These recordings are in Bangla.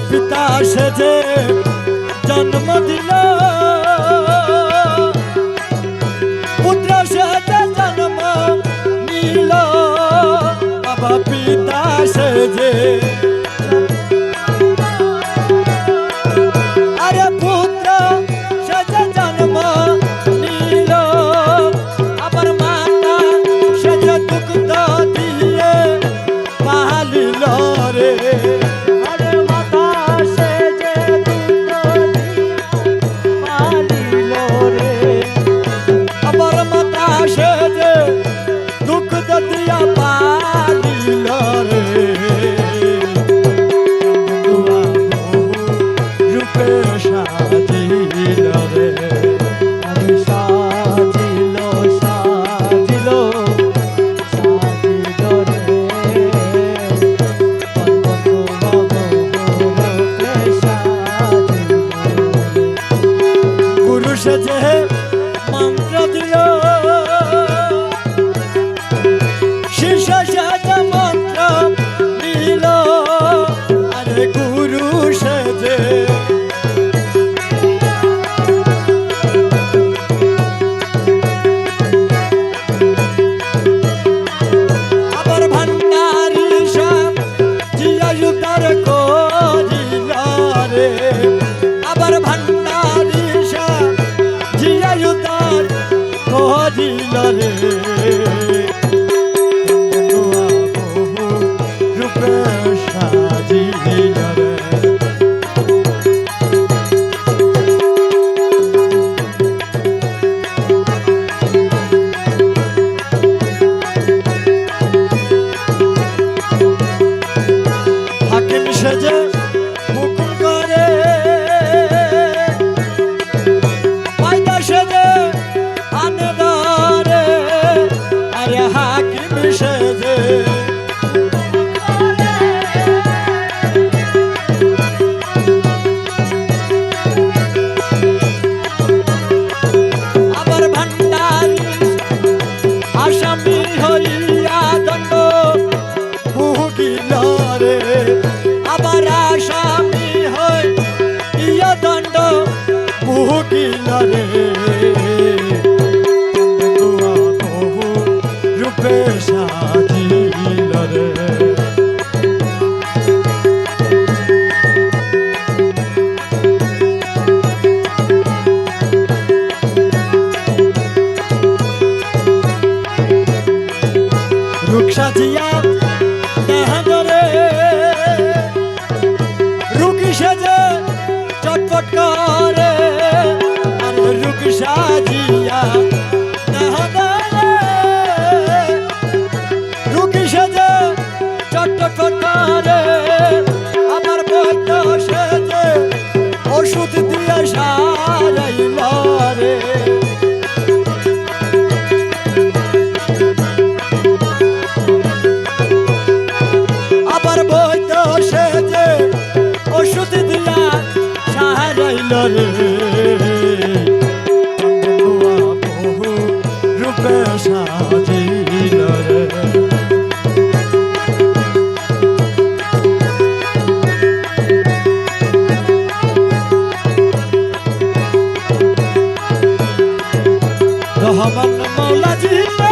পিতা সেজে জন্ম দিল, পুত্র সেজে জন্ম নিল, বাবা পিতা সেজে আরে পুত্র সেজে জন্ম নিল, আবার মাতা সেজে দুগ্ধ দিয়ে পালিল রে। সেজে মন্ত্র দিল, শিষ্য সেজে মন্ত্র দিল, আরে গুরু সেজে আবার ভান্ডারি সব জিয়ায়ুতার করিল রে, আবার ভান্ডারি সব জিয়ায়ুতার করিল রে। রূপে সাজিল রে, হাকিম সেজে হুকুম করে, পায়দা সেজে আনে ধরে, আরে হাকিম সেজে আবার ভান্ডারি আসামি হইয়া দণ্ড ভুগিল রে, আবার আসামি হইয়া দণ্ড ভুগিল রে। রূপে সাজিল রে, রূপ সাজিয়া দেহ ধরে, রুগী সেজে চটপট করে, আর রূপ সাজিয়া দেহ ধরে, রুগী সেজে চটপট করে, আমার বৈদ্য সেজে ওষুধ দিয়ে সারাইল রে। আবার বৈদ্য সেজে ওষুধ দিয়া সারাইল রে, রূপে সাজিল রে। রহমান মৌলা জিলে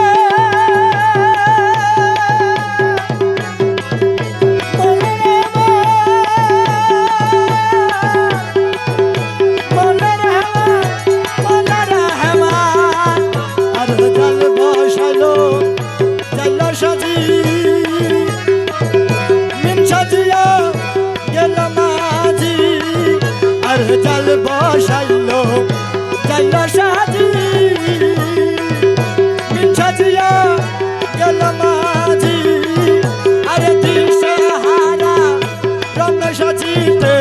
জাল বসাইল জাল সাজি, মিঠা দিয়া গেল মাঝি, আরে দিশে হারা রমেশ সাজিতে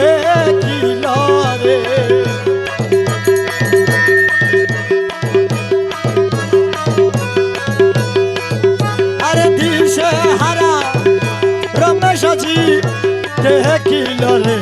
কিল রে। আরে দিশে হারা রমেশ সাজিতে কিল রে।